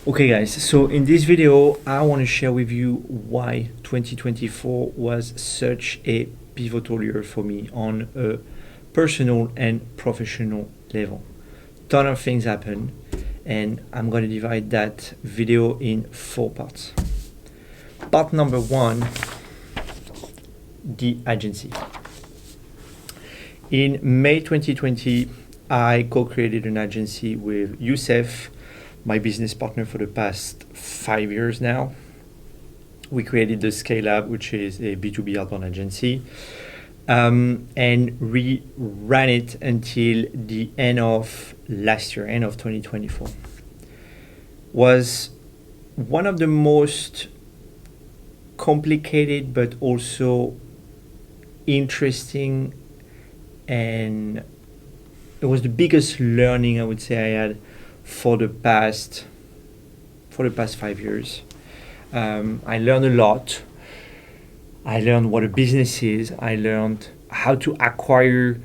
Okay guys, so in this video I want to share with you why 2024 was such a pivotal year for me on a personal and professional level. Ton of things happened and I'm going to divide that video in 4 parts. Part number 1, the agency. In May 2020, I co-created an agency with Youssef, my business partner for the past 5 years now. We created the Scale Lab, which is a B2B outbound agency, and we ran it until the end of last year, end of 2024. Was one of the most complicated but also interesting, and it was the biggest learning I would say I had for the past 5 years. I learned a lot. I learned what a business is. I learned how to acquire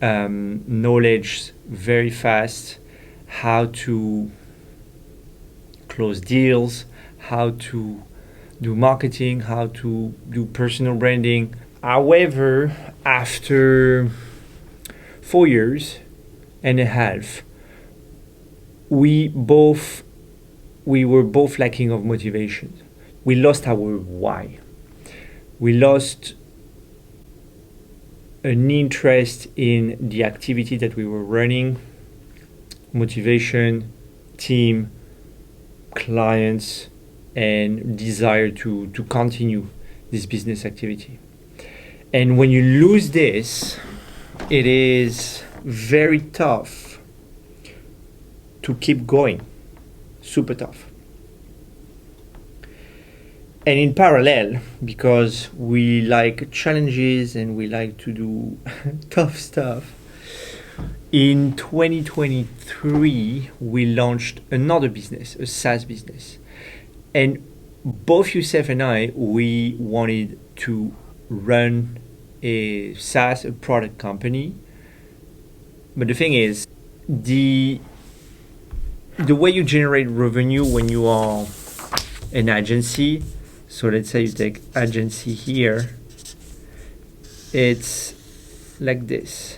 knowledge very fast, how to close deals, how to do marketing, how to do personal branding. However, after 4 years and a half, we were both lacking of motivation. We lost our why. We lost an interest in the activity that we were running, motivation, team, clients, and desire to continue this business activity. And when you lose this, it is very tough to keep going. Super tough. And in parallel, because we like challenges and we like to do tough stuff, in 2023 we launched another business, a SaaS business. And both Youssef and I, we wanted to run a SaaS, a product company. But the thing is, the way you generate revenue when you are an agency, so let's say you take agency here, it's like this.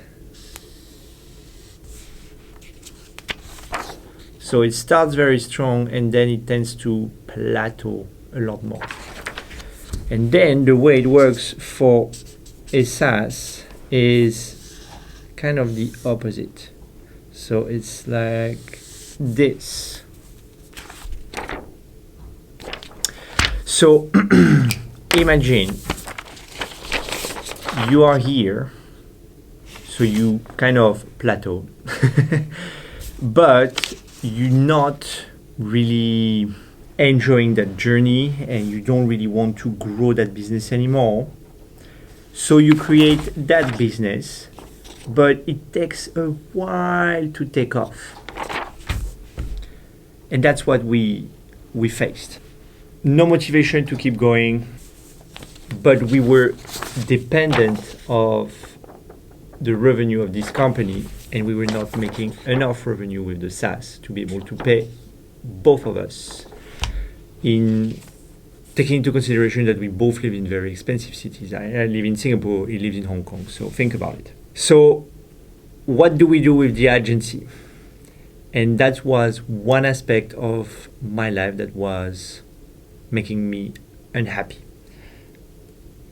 So it starts very strong and then it tends to plateau a lot more. And then the way it works for a SaaS is kind of the opposite. So it's like this. So imagine you are here, so you kind of plateau, but you're not really enjoying that journey and you don't really want to grow that business anymore. So you create that business, but it takes a while to take off. And that's what we faced. No motivation to keep going, but we were dependent of the revenue of this company, and we were not making enough revenue with the SaaS to be able to pay both of us, in taking into consideration that we both live in very expensive cities. I live in Singapore, he lives in Hong Kong, so think about it. So what do we do with the agency? And that was one aspect of my life that was making me unhappy.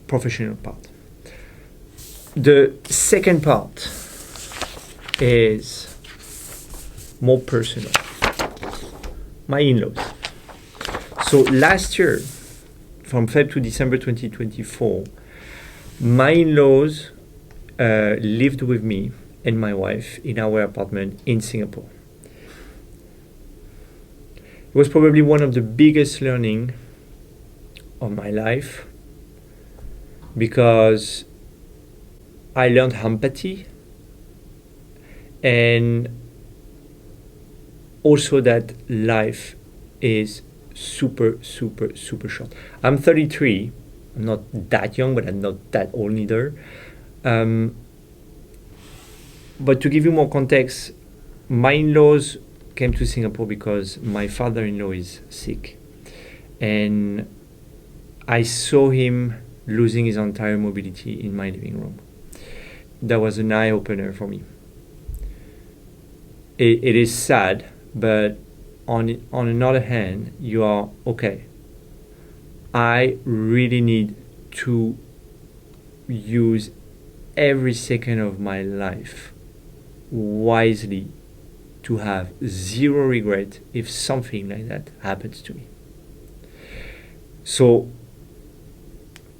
Professional part. The second part is more personal. My in-laws. So last year, from Feb to December 2024, my in-laws lived with me and my wife in our apartment in Singapore. It was probably one of the biggest learning of my life, because I learned empathy and also that life is super short. I'm 33. I'm not that young, but I'm not that old either. But to give you more context, my in-laws came to Singapore because my father-in-law is sick. And I saw him losing his entire mobility in my living room. That was an eye-opener for me. It is sad, but on another hand, you are okay. I really need to use every second of my life wisely to have zero regret if something like that happens to me. So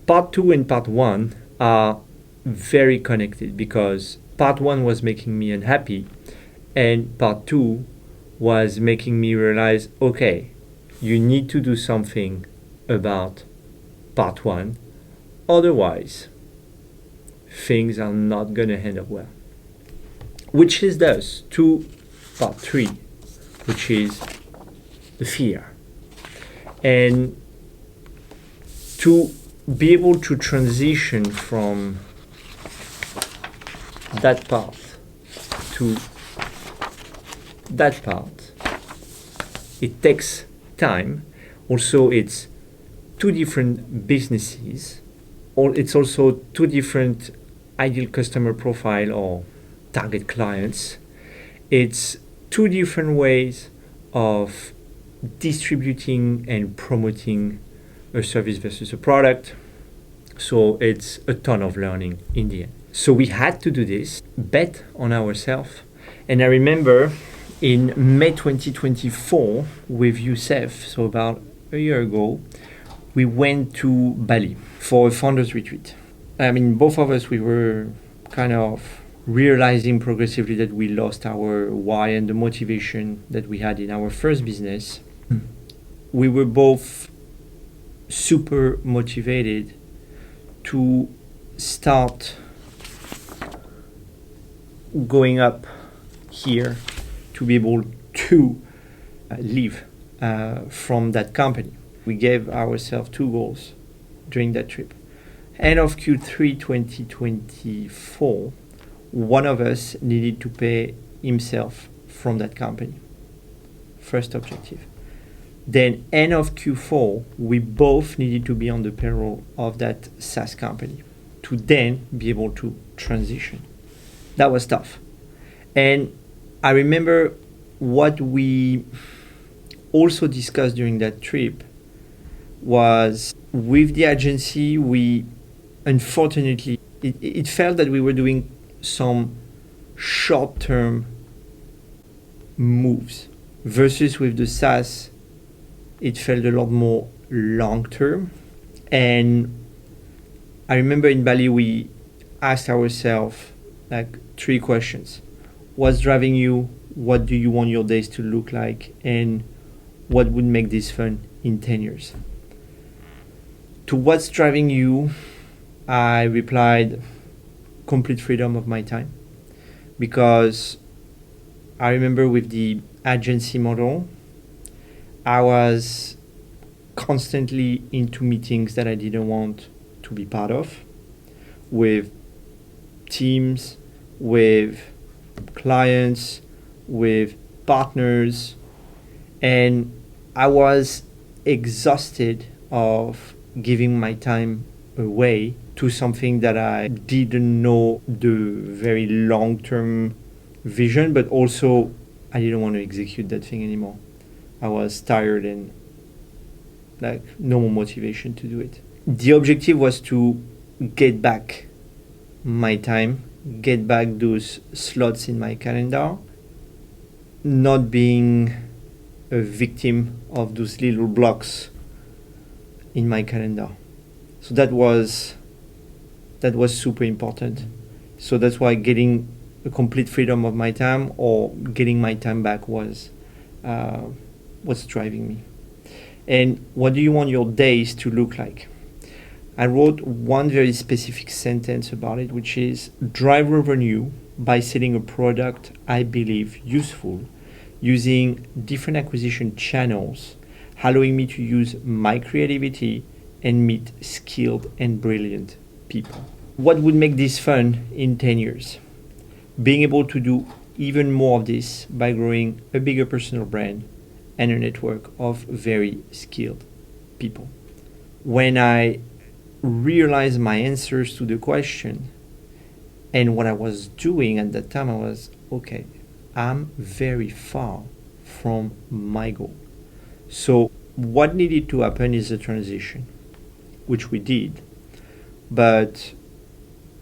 part 2 and part 1 are very connected, because part 1 was making me unhappy and part 2 was making me realize, okay, you need to do something about part 1, otherwise things are not going to end up well. Which is thus to part 3, which is the fear. And to be able to transition from that path to that part, it takes time. Also, it's 2 different businesses, or it's also 2 different ideal customer profile or target clients. It's 2 different ways of distributing and promoting a service versus a product. So it's a ton of learning in the end. So we had to do this, bet on ourselves. And I remember in May 2024 with Youssef, so about a year ago, we went to Bali for a founders retreat. I mean, both of us, we were kind of realizing progressively that we lost our why and the motivation that we had in our first business. We were both super motivated to start going up here to be able to live from that company. We gave ourselves 2 goals during that trip. End of Q3 2024, one of us needed to pay himself from that company. First objective. Then end of Q4, we both needed to be on the payroll of that SaaS company to then be able to transition. That was tough. And I remember what we also discussed during that trip was with the agency, we unfortunately, it felt that we were doing some short-term moves versus with the SaaS, it felt a lot more long-term. And I remember in Bali, we asked ourselves like 3 questions. What's driving you? What do you want your days to look like? And what would make this fun in 10 years? To what's driving you, I replied, complete freedom of my time. Because I remember with the agency model, I was constantly into meetings that I didn't want to be part of, with teams, with clients, with partners, and I was exhausted of giving my time away to something that I didn't know the very long-term vision, but also I didn't want to execute that thing anymore. I was tired and like no more motivation to do it. The objective was to get back my time, get back those slots in my calendar, not being a victim of those little blocks in my calendar. So that was super important. So that's why getting a complete freedom of my time or getting my time back was what's driving me. And what do you want your days to look like? I wrote one very specific sentence about it, which is drive revenue by selling a product I believe useful, using different acquisition channels, allowing me to use my creativity and meet skilled and brilliant people. What would make this fun in 10 years? Being able to do even more of this by growing a bigger personal brand and a network of very skilled people. When I realized my answers to the question and what I was doing at that time, I was, okay, I'm very far from my goal. So what needed to happen is a transition, which we did, but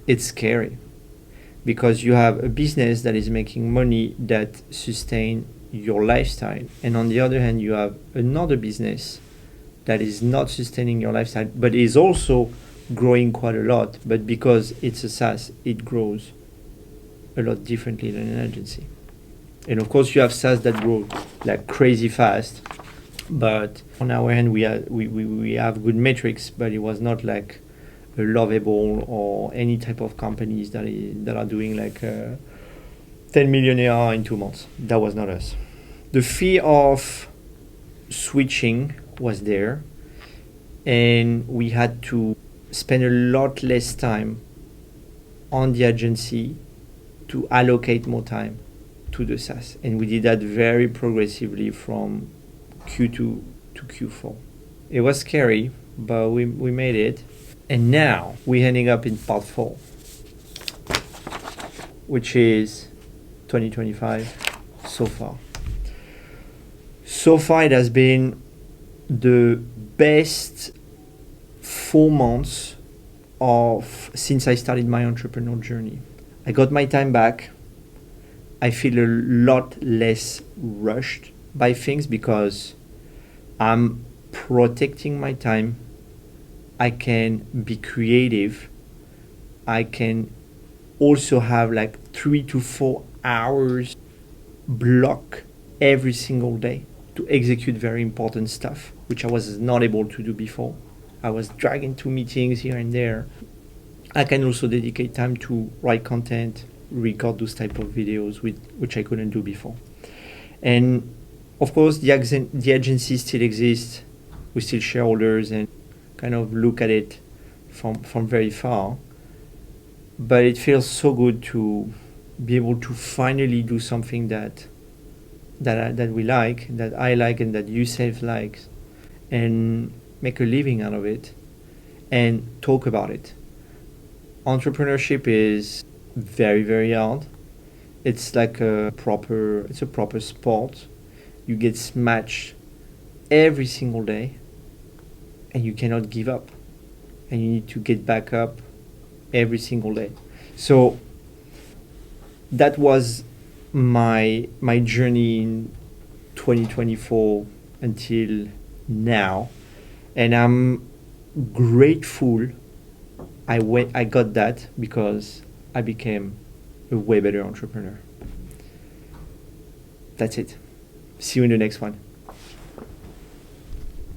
it's scary because you have a business that is making money that sustain your lifestyle, and on the other hand you have another business that is not sustaining your lifestyle but is also growing quite a lot, but because it's a SaaS it grows a lot differently than an agency. And of course you have SaaS that grow like crazy fast, but on our hand we have good metrics, but it was not like a Lovable or any type of companies that are doing like 10 million ARR in 2 months. That was not us. The fear of switching was there, and we had to spend a lot less time on the agency to allocate more time to the SaaS. And we did that very progressively from Q2 to Q4. It was scary, but we made it. And now we're ending up in part 4, which is 2025 so far. So far it has been the best 4 months since I started my entrepreneurial journey. I got my time back. I feel a lot less rushed by things because I'm protecting my time. I can be creative. I can also have like 3 to 4 hours block every single day to execute very important stuff, which I was not able to do before. I was dragging to meetings here and there. I can also dedicate time to write content, record those type of videos, which I couldn't do before. And of course, the agency still exists. We're still shareholders and kind of look at it from very far. But it feels so good to be able to finally do something that we like, that I like, and that Youssef likes, and make a living out of it and talk about it. Entrepreneurship is very, very hard. It's like a proper sport. You get smashed every single day and you cannot give up, and you need to get back up every single day. So that was my journey in 2024 until now, and I'm grateful I got that, because I became a way better entrepreneur. That's it. See you in the next one.